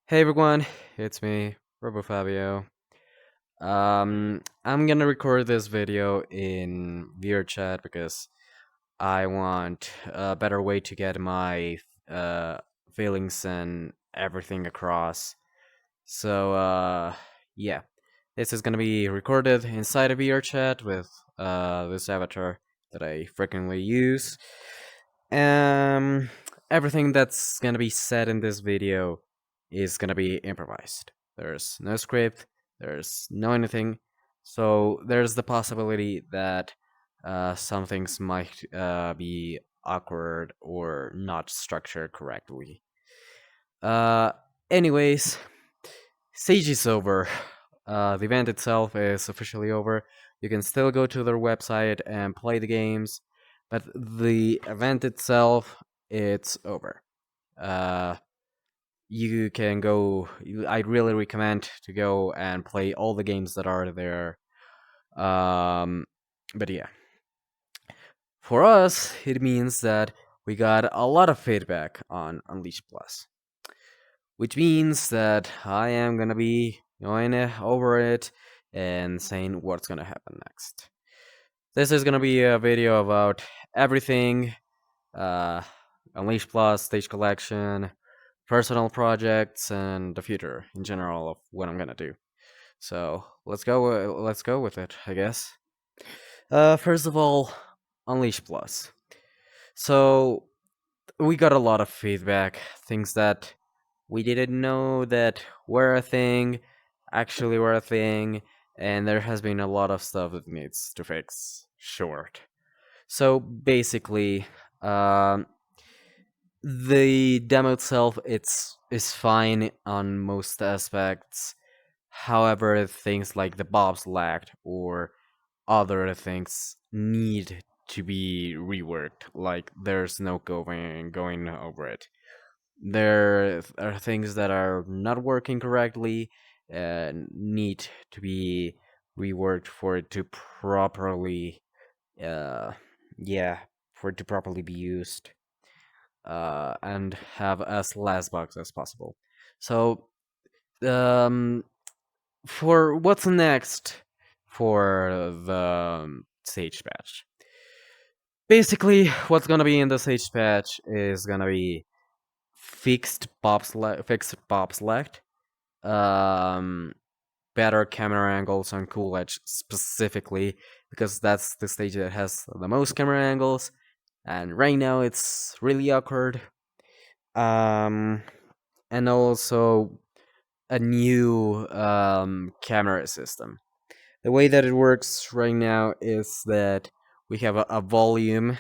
Hey everyone, it's me, RoboFabio. I'm gonna record this video in VRChat because I want a better way to get my uh, feelings and everything across. So, yeah, this is gonna be recorded inside of VRChat with this avatar that I frequently use. Um, Everything that's gonna be said in this video is gonna be improvised. There's no script, there's no anything, so there's the possibility that some things might be awkward or not structured correctly. Uh, Anyways, Sage is over. The event itself is officially over. You can still go to their website and play the games, but the event itself, it's over. Uh, you can go. I really recommend to go and play all the games that are there. Um, but yeah, for us, it means that we got a lot of feedback on Unleash Plus, which means that I am gonna be going over it and saying what's gonna happen next. This is gonna be a video about everything, uh, Unleash Plus, Stage Collection, personal projects, and the future in general of what I'm gonna do. So let's go. Let's go with it, I guess. First of all, Unleash Plus. So we got a lot of feedback, things that we didn't know that were a thing, actually were a thing, and there has been a lot of stuff that needs to fix. Short. So basically, um, the demo itself it's is fine on most aspects. However, things like the bobs lagged or other things need to be reworked. Like there's no going over it. There are things that are not working correctly and need to be reworked for it to properly uh yeah, for it to properly be used and have as less bugs as possible. So um for what's next for the Sage patch, basically what's gonna be in the Sage patch is gonna be fixed pop select, um, better camera angles on Cool Edge specifically because that's the stage that has the most camera angles, and right now it's really awkward. Um, and also a new camera system. The way that it works right now is that we have a volume,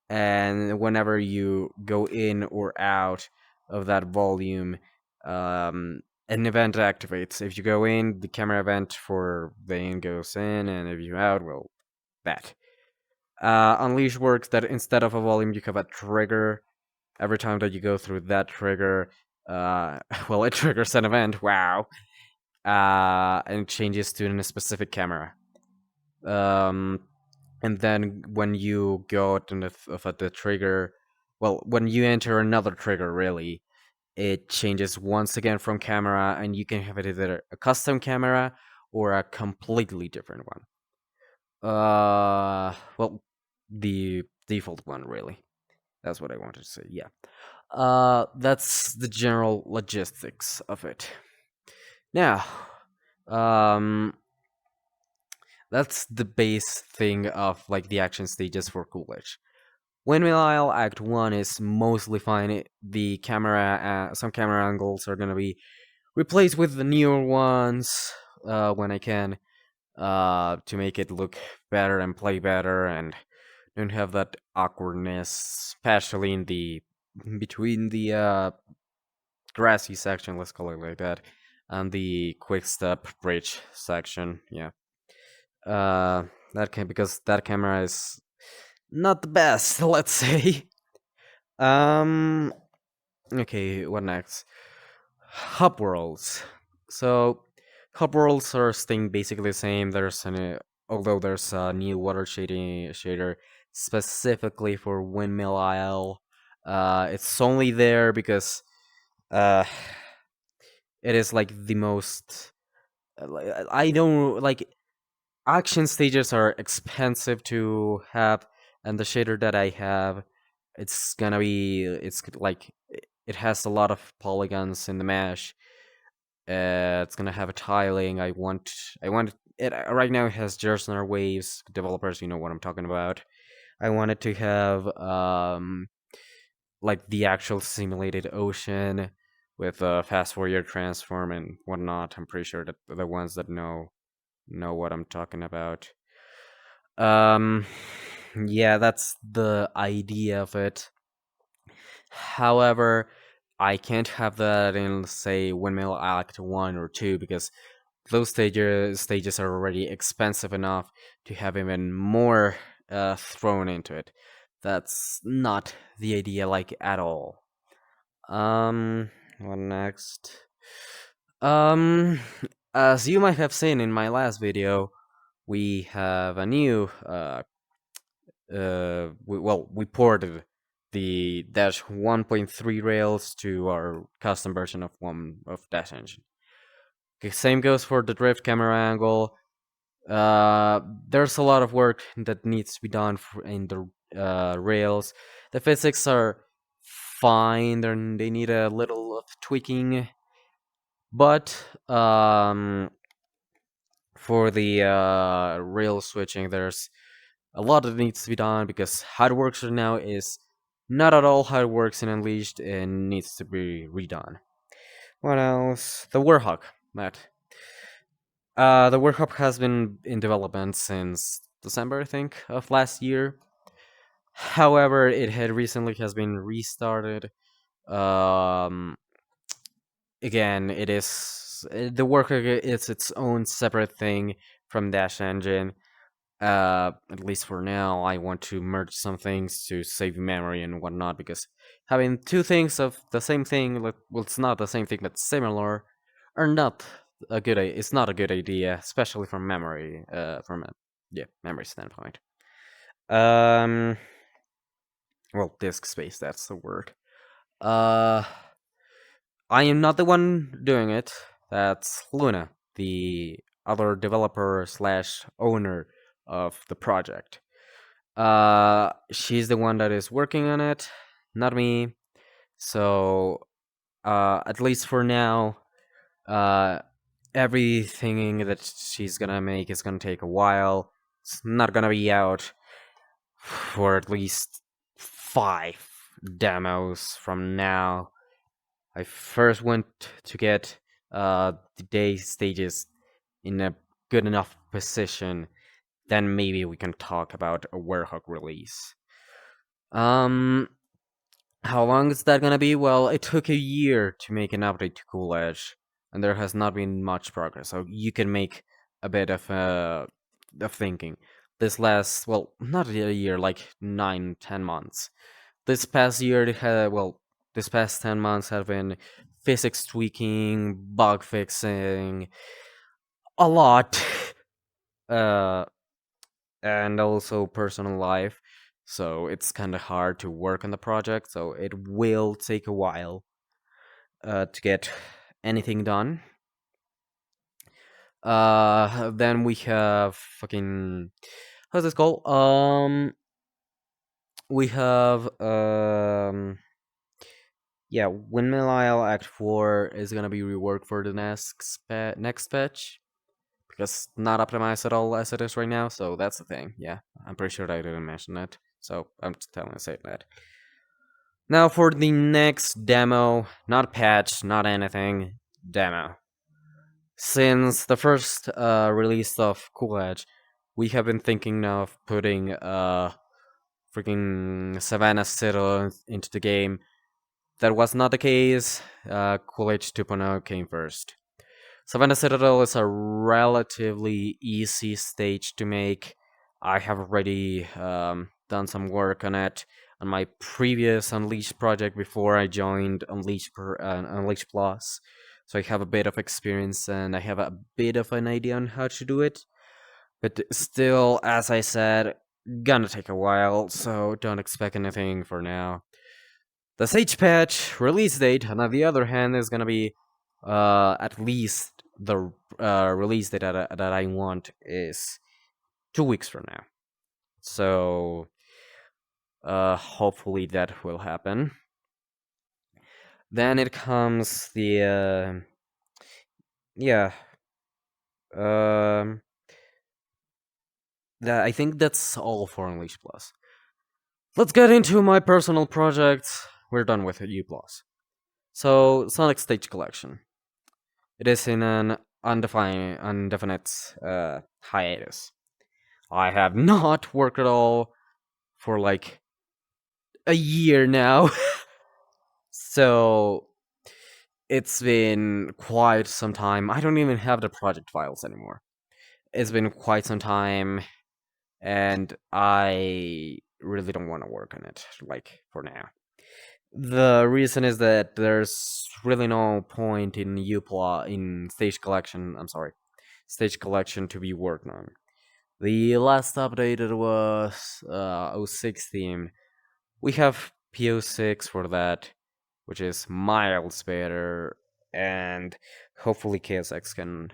and whenever you go in or out of that volume, an event activates. If you go in, the camera event for the in goes in, and if you out, well, that. Unleash works that instead of a volume, you have a trigger. Every time that you go through that trigger, well, it triggers an event. Wow. And it changes to a specific camera. Um, and then when you go out of the trigger, well, when you enter another trigger, really, it changes once again from camera, and you can have it either a custom camera or a completely different one. Well, the default one, really. That's what I wanted to say. Yeah. That's the general logistics of it. Now, um, that's the base thing of like the action stages for Coolidge. Windmill Isle Act 1 is mostly fine. The camera, some camera angles are gonna be replaced with the newer ones when I can, to make it look better and play better and don't have that awkwardness, especially in the between the grassy section, let's call it like that, and the quick step bridge section. Yeah, that can because that camera is not the best, let's say. Um, okay, what next? Hub worlds. So, hub worlds are staying basically the same. Although there's a new water shading shader specifically for Windmill Isle. It's only there because uh, it is like the most. I don't like action stages are expensive to have, and the shader that I have, it has a lot of polygons in the mesh. It's gonna have a tiling. I want it right now. It has Gersner waves. Developers, you know what I'm talking about. I wanted to have like the actual simulated ocean with a fast Fourier transform and whatnot. I'm pretty sure that the ones that know what I'm talking about. Um, yeah, that's the idea of it. However, I can't have that in, say, Windmill Act 1 or 2 because those stages are already expensive enough to have even more thrown into it. That's not the idea, like, at all. What next? Um, as you might have seen in my last video, we have a new we ported the Dash 1.3 rails to our custom version of one of Dash Engine. The same goes for the drift camera angle. There's a lot of work that needs to be done in the rails. The physics are fine. They need a little of tweaking, but for the rail switching, there's a lot that needs to be done because how it works right now is not at all how it works in Unleashed and needs to be redone. What else? The Warhawk, Matt. The Warhawk has been in development since December, I think, of last year. However, it had recently has been restarted. Um, Again, it is the Warhawk is its own separate thing from Dash Engine. At least for now, I want to merge some things to save memory and whatnot because having two things of the same thing, well, it's not the same thing but similar, are not it's not a good idea, especially from memory, from a memory standpoint. Um, well, disk space, that's the word. Uh, I am not the one doing it. That's Luna, the other developer slash owner of the project. She's the one that is working on it, not me. So, at least for now, uh, everything that she's gonna make is gonna take a while. It's not gonna be out for at least 5 demos from now. I first want to get the day stages in a good enough position, then maybe we can talk about a Warhawk release. Um, how long is that gonna be? Well, it took a year to make an update to Cool Edge, and there has not been much progress. So you can make a bit of thinking. This last, well, not a year, like 9-10 months. This past year, this past 10 months have been physics tweaking, bug fixing, a lot, uh, and also personal life. So it's kind of hard to work on the project. So it will take a while to get anything done. Then we have fucking how's this called? We have Windmill Isle Act 4 is gonna be reworked for the next patch because it's not optimized at all as it is right now. So that's the thing. Yeah, I'm pretty sure I didn't mention that. So I'm just telling you say that. Now for the next demo, not patch, not anything, demo. Since the first release of Cool Edge, we have been thinking of putting freaking Savannah Citadel into the game. That was not the case. Cool Edge 2.0 came first. Savannah Citadel is a relatively easy stage to make. I have already done some work on it on my previous Unleashed project before I joined Unleashed Plus. So I have a bit of experience and I have a bit of an idea on how to do it. But still, as I said, gonna take a while, so don't expect anything for now. The Sage patch release date, on the other hand, is gonna be At least the release date that I want is 2 weeks from now. So hopefully that will happen. Then it comes the yeah. Um, I think that's all for Unleash Plus. Let's get into my personal projects. We're done with U Plus. So Sonic Stage Collection. It is in an indefinite hiatus. I have not worked at all for like a year now. So it's been quite some time. I don't even have the project files anymore. It's been quite some time, and I really don't want to work on it, like, for now. The reason is that there's really no point in in Stage Collection, I'm sorry, Stage Collection to be worked on. The last updated was '06 theme. We have PO6 for that, which is miles better, and hopefully KSX can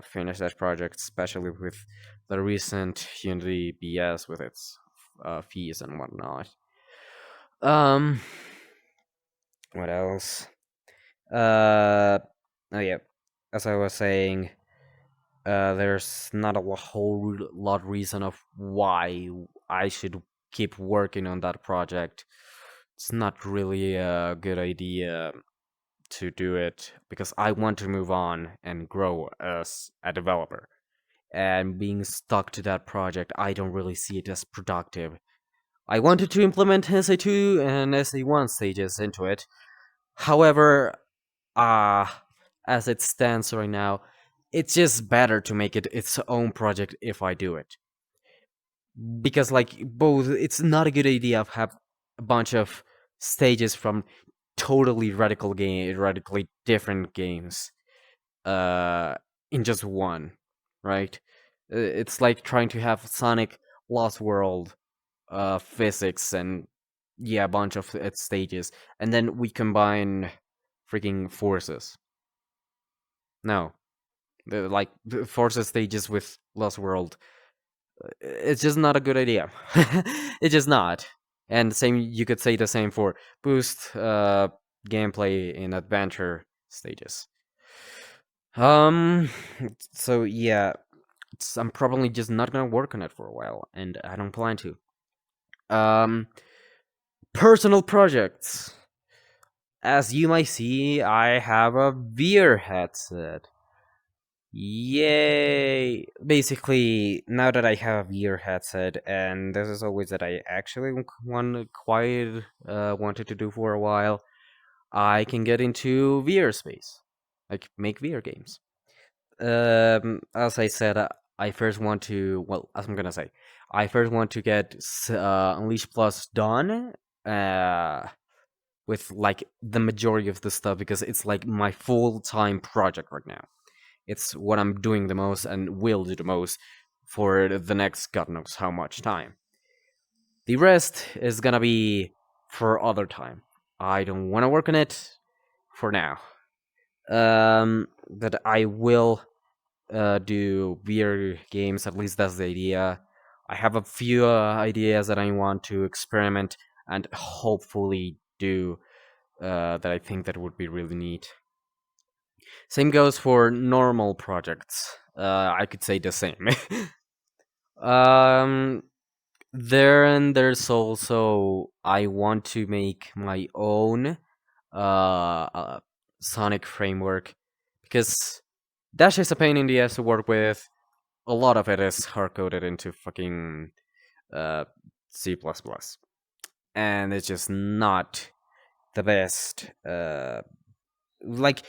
finish that project, especially with the recent Unity BS with its fees and whatnot. Um, what else? Oh yeah, as I was saying, there's not a whole lot reason of why I should keep working on that project. It's not really a good idea to do it because I want to move on and grow as a developer. And being stuck to that project, I don't really see it as productive. I wanted to implement SA2 and SA1 stages into it. However, uh, as it stands right now, it's just better to make it its own project if I do it. Because like both, it's not a good idea to have a bunch of stages from radically different games, uh, in just one, right? It's like trying to have Sonic Lost World, physics, and yeah, a bunch of its stages, and then we combine freaking forces. No, like forces stages with Lost World. It's just not a good idea. It's just not. And same, you could say the same for boost gameplay in adventure stages. Um, so yeah, I'm probably just not gonna work on it for a while, and I don't plan to. Um, Personal projects. As you might see, I have a VR headset. Yay! Basically, now that I have a VR headset, and this is always that I actually wanted to do for a while, I can get into VR space, like make VR games. As I said, I first want to. Well, as I'm gonna say, I first want to get Unleash Plus done. With like the majority of the stuff because it's like my full-time project right now. It's what I'm doing the most and will do the most for the next god knows how much time. The rest is gonna be for other time. I don't want to work on it for now. But I will do VR games. At least that's the idea. I have a few ideas that I want to experiment and hopefully do that I think that would be really neat. Same goes for normal projects. I could say the same. um, there's also I want to make my own Sonic framework because Dash is a pain in the ass to work with. A lot of it is hard coded into fucking uh, C++, and it's just not the best. Like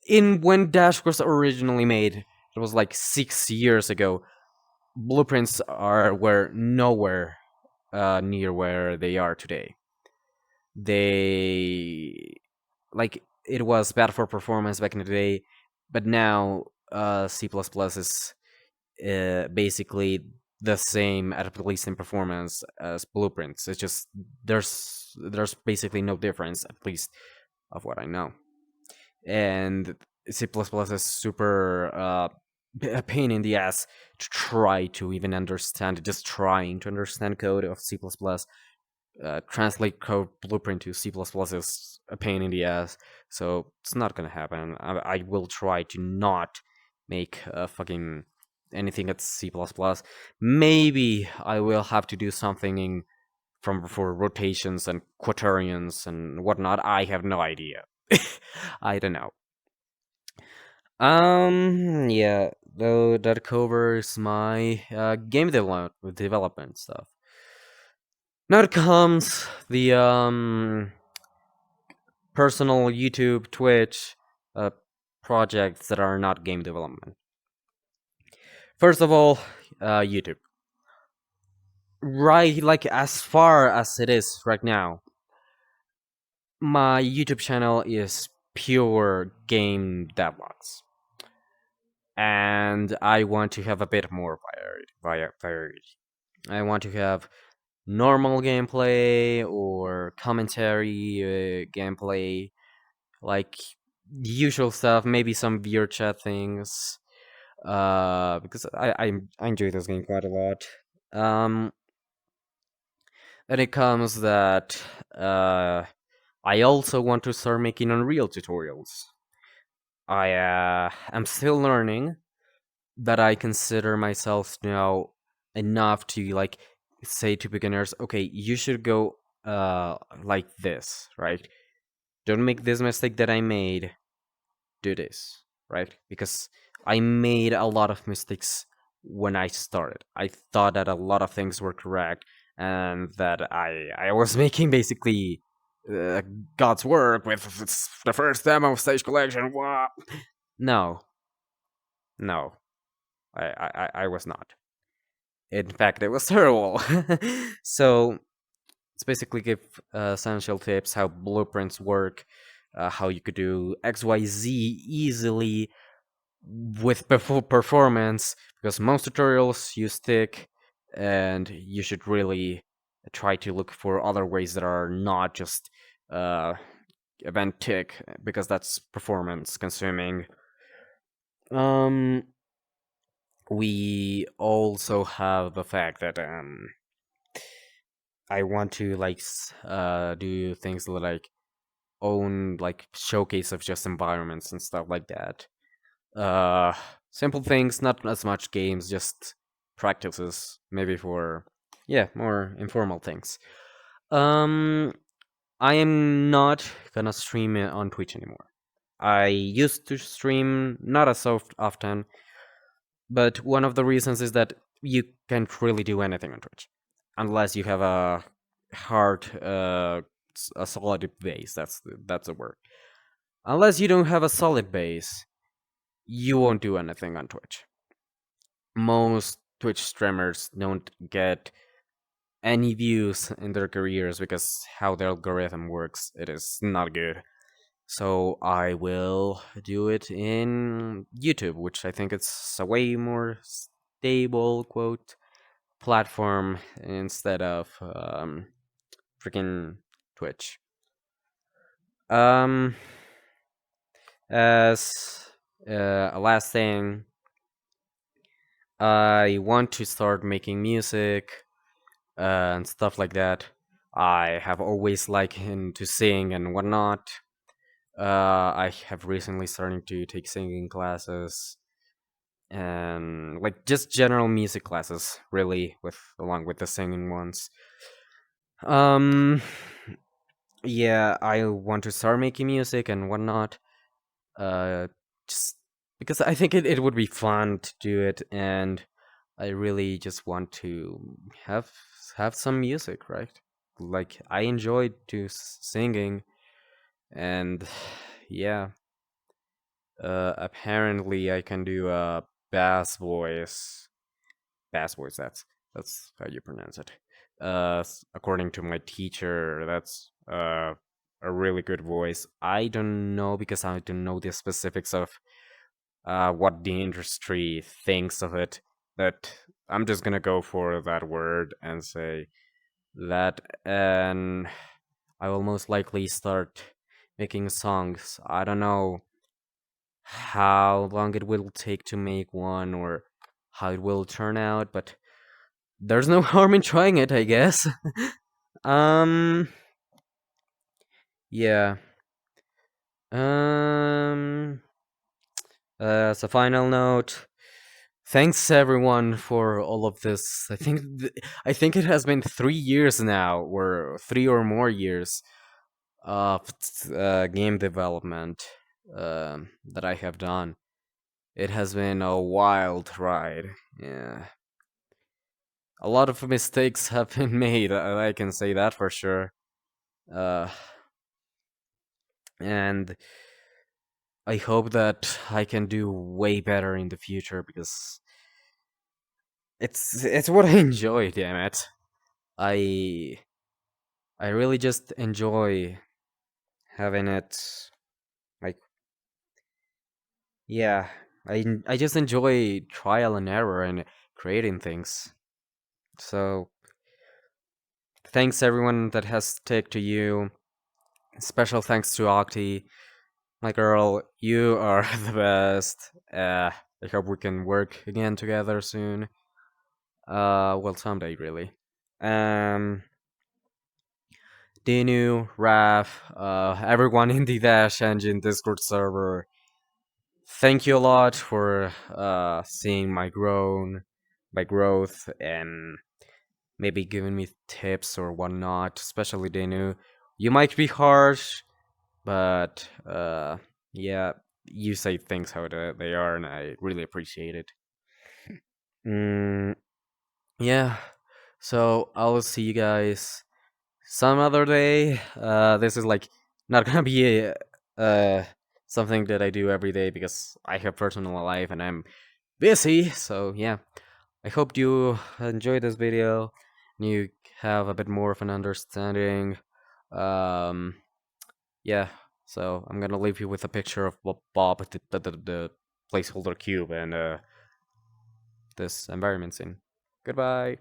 in when Dash was originally made, it was like 6 years ago. Blueprints were nowhere near where they are today. They like it was bad for performance back in the day, but now C++ is basically the same at least in performance as Blueprints. It's just there's basically no difference, at least of what I know. and C++ is super a pain in the ass to try to even understand. Just trying to understand code of C++, translate code blueprint to C++ is a pain in the ass. So it's not gonna happen. I will try to not make fucking anything at C++. Maybe I will have to do something from for rotations and quaternions and whatnot. I have no idea. I don't know. Yeah, though that covers my game development stuff. Now comes the personal YouTube, Twitch uh, projects that are not game development. First of all, YouTube. Right, like as far as it is right now, my YouTube channel is pure game devlogs, and I want to have a bit more variety. I want to have normal gameplay or commentary gameplay, like the usual stuff. Maybe some VR chat things, because I enjoy this game quite a lot. Um, then it comes that I also want to start making Unreal tutorials. I am still learning, but I consider myself now enough to like say to beginners, okay, you should go like this, right? Don't make this mistake that I made. Do this, right? Because I made a lot of mistakes when I started. I thought that a lot of things were correct and that I was making basically uh, God's work with the first demo of Stage Collection. Wah. No, no, I was not. In fact, it was terrible. So it's basically give essential tips how blueprints work, how you could do XYZ easily with performance, because most tutorials use stick, and you should really try to look for other ways that are not just uh, event tick, because that's performance consuming. Um, we also have the fact that I want to like do things like own like showcase of just environments and stuff like that. Uh, Simple things, not as much games, just practices, maybe for yeah, more informal things. Um, I am not gonna stream it on Twitch anymore. I used to stream not as often, but one of the reasons is that you can't really do anything on Twitch unless you have a hard, a solid base. That's a word. Unless you don't have a solid base, you won't do anything on Twitch. Most Twitch streamers don't get any views in their careers because how the algorithm works, it is not good. So I will do it in YouTube, which I think it's a way more stable quote platform instead of freaking Twitch. Um, as a last thing, I want to start making music and stuff like that. I have always liked to sing and whatnot. I have recently started to take singing classes and like just general music classes, really, with along with the singing ones. Um, yeah, I want to start making music and whatnot. Uh, just because I think it would be fun to do it, and I really just want to have have some music, right? Like I enjoyed to singing, and yeah, apparently I can do a bass voice. Bass voice. That's how you pronounce it. According to my teacher, that's a really good voice. I don't know because I don't know the specifics of what the industry thinks of it. But I'm just gonna go for that word and say that, and I will most likely start making songs. I don't know. how long it will take to make one or how it will turn out, but there's no harm in trying it, I guess. um, yeah. Um, as a final note, thanks everyone for all of this. I think it has been 3 years now, or 3 or more years of game development that I have done. It has been a wild ride. Yeah, a lot of mistakes have been made. I can say that for sure. Uh, and I hope that I can do way better in the future because it's what I enjoy. Damn it, I I really just enjoy having it. Like, yeah, I just enjoy trial and error and creating things. So thanks everyone that has stick to you. Special thanks to Octi, my girl. You are the best. I hope we can work again together soon. Well, someday really. Um, Dinu, Raf, everyone in the Dash Engine Discord server. Thank you a lot for seeing my growth, and maybe giving me tips or whatnot. Especially Dinu. You might be harsh, but yeah, you say things how they are, and I really appreciate it. Mm, yeah, so I'll see you guys some other day. This is like not gonna be uh something that I do every day because I have personal life and I'm busy. So yeah, I hope you enjoy this video and you have a bit more of an understanding. Um, yeah. So I'm gonna leave you with a picture of Bob, the placeholder cube, and this environment scene. Goodbye.